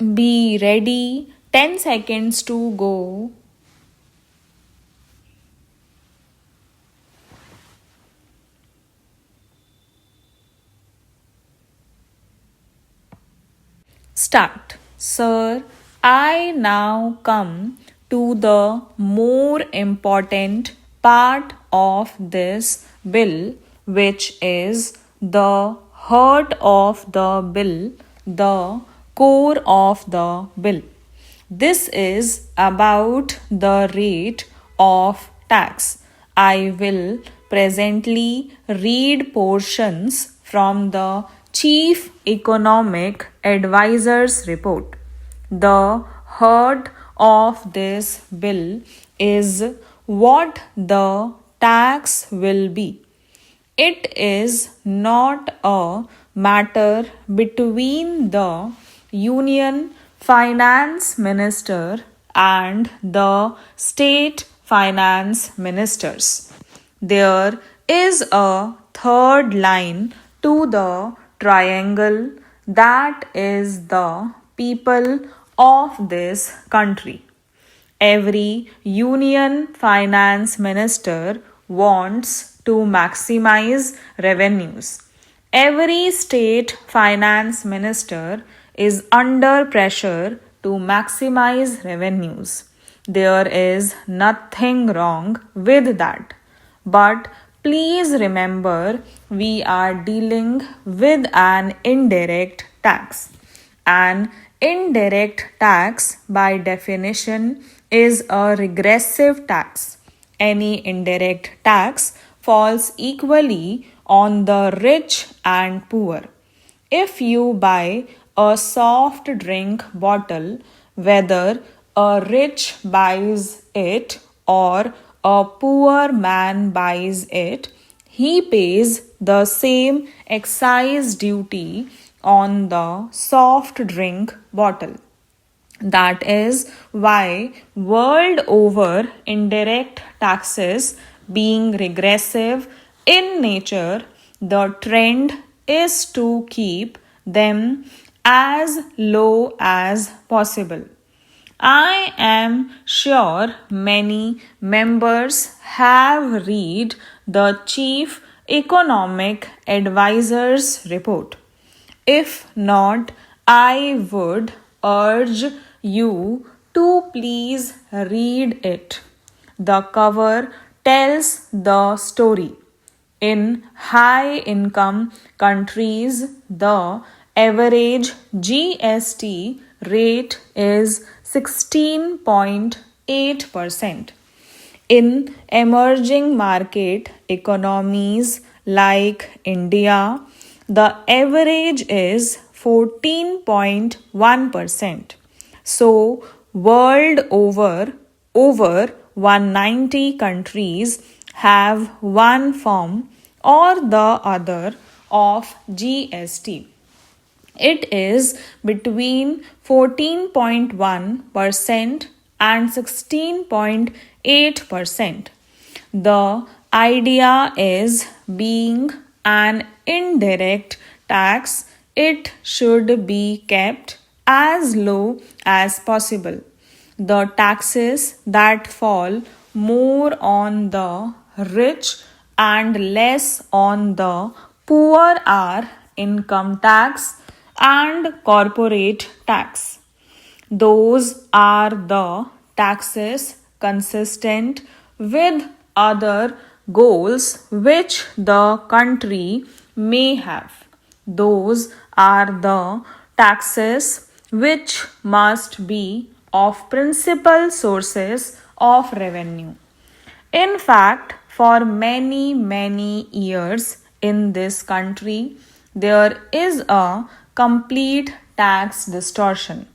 Be ready. 10 seconds to go. Start. Sir, I now come to the more important part of this bill, which is the heart of the bill, the core of the bill. This is about the rate of tax. I will presently read portions from the Chief Economic Advisor's report. The heart of this bill is what the tax will be. It is not a matter between the Union Finance Minister and the State Finance Ministers. There is a third line to the triangle, that is the people of this country. Every union finance minister wants to maximize revenues. Every state finance minister is under pressure to maximize revenues. There is nothing wrong with that. But please remember, we are dealing with an indirect tax. An indirect tax, by definition, is a regressive tax. Any indirect tax falls equally on the rich and poor. If you buy a soft drink bottle, whether a rich buys it or a poor man buys it, he pays the same excise duty on the soft drink bottle. That is why, world over, indirect taxes being regressive in nature, the trend is to keep them as low as possible. I am sure many members have read the Chief Economic Advisor's report. If not, I would urge you to please read it. The cover tells the story. In high income countries, the average GST rate is 16.8%. In emerging market economies like India, the average is 14.1%. So, world over 190 countries have one form or the other of GST. It is between 14.1% and 16.8%. The idea is, being an indirect tax, it should be kept as low as possible. The taxes that fall more on the rich and less on the poor are income tax and corporate tax. Those are the taxes consistent with other goals which the country may have. Those are the taxes which must be of principal sources of revenue. In fact, for many years in this country, there is a complete tax distortion.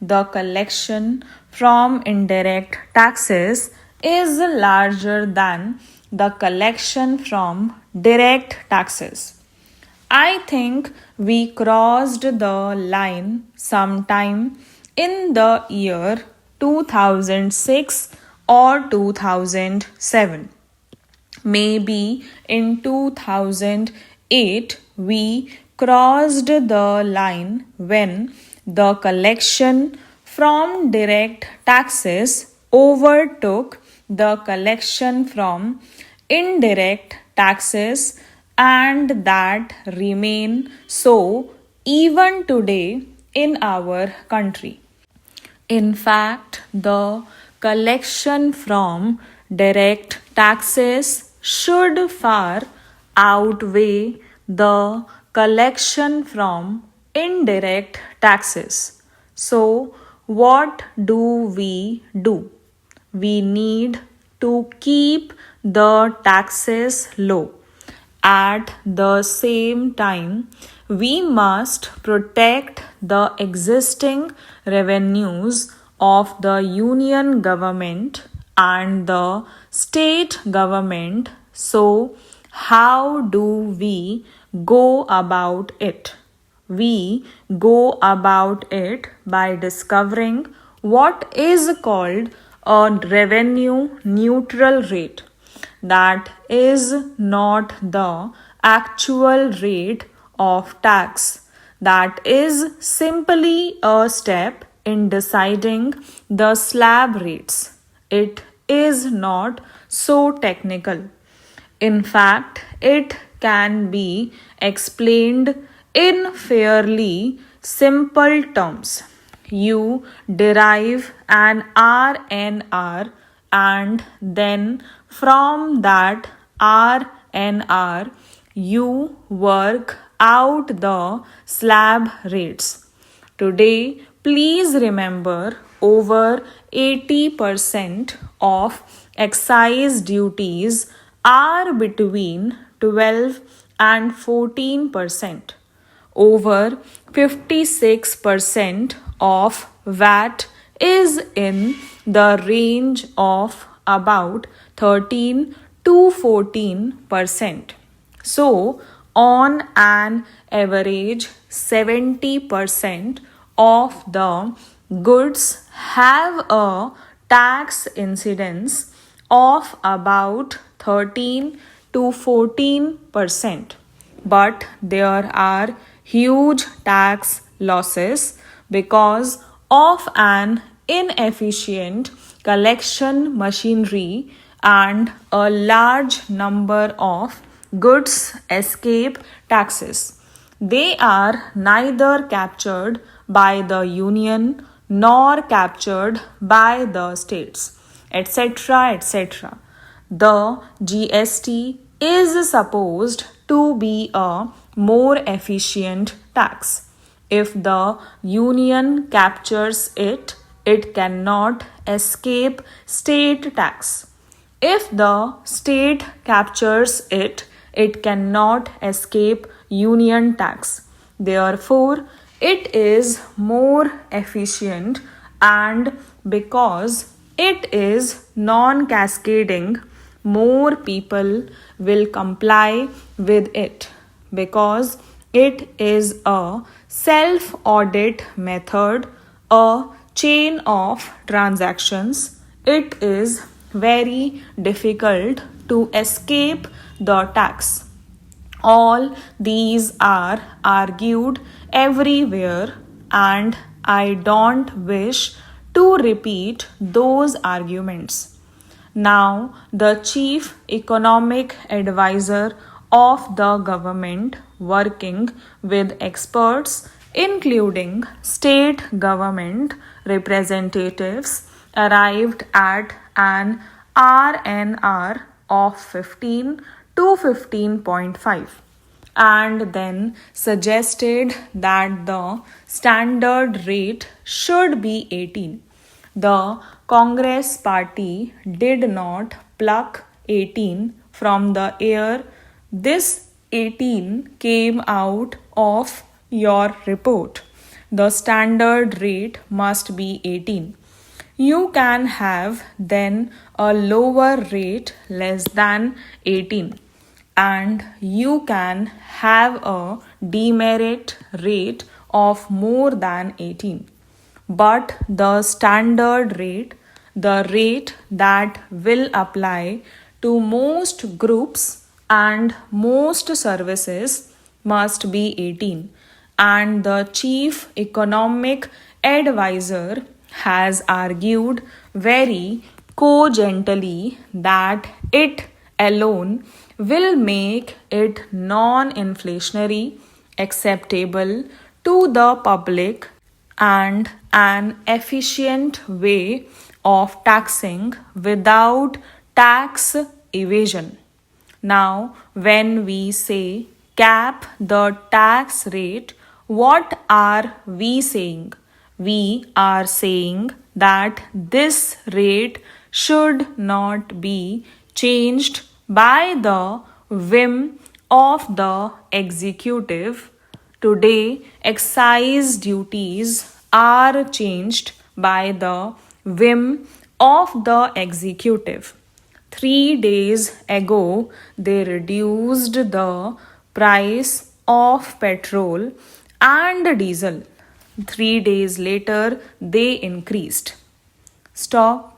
The collection from indirect taxes is larger than the collection from direct taxes. I think we crossed the line sometime in the year 2006 or 2007. Maybe in 2008 we crossed the line when the collection from direct taxes overtook the collection from indirect taxes, and that remain so even today in our country. In fact, the collection from direct taxes should far outweigh the collection from indirect taxes. So, what do? We need to keep the taxes low. At the same time, we must protect the existing revenues of the union government and the state government. So, how do we go about it? We go about it by discovering what is called a revenue neutral rate. That is not the actual rate of tax. That is simply a step in deciding the slab rates. It is not so technical. In fact, it can be explained in fairly simple terms. You derive an RNR, and then from that RNR you work out the slab rates. Today, please remember over 80% of excise duties are between 12 and 14%. Over 56% of VAT is in the range of about 13 to 14%. So, on an average, 70% of the goods have a tax incidence of about 13 to 14%. But there are huge tax losses because of an inefficient collection machinery, and a large number of goods escape taxes. They are neither captured by the union nor captured by the states, etc. etc. The GST is supposed to be a more efficient tax. If the union captures it, it cannot escape state tax. If the state captures it, it cannot escape union tax. Therefore, it is more efficient, and because it is non cascading, more people will comply with it. Because it is a self audit method, a chain of transactions, it is very difficult to escape the tax. All these are argued everywhere, and I don't wish to repeat those arguments. Now, the chief economic advisor of the government, working with experts, including state government representatives, arrived at an RNR of 15 to 15.5, and then suggested that the standard rate should be 18. The Congress party did not pluck 18 from the air. This 18 came out of your report. The standard rate must be 18. You can have then a lower rate less than 18, and you can have a demerit rate of more than 18. But the standard rate, the rate that will apply to most groups and most services, must be 18. and the chief economic advisor has argued very cogently that it alone will make it non inflationary, acceptable to the public, and an efficient way of taxing without tax evasion. Now, when we say cap the tax rate, what are we saying? We are saying that this rate should not be changed by the whim of the executive. Today, excise duties are changed by the whim of the executive. 3 days ago, they reduced the price of petrol and diesel. 3 days later, they increased. Stop.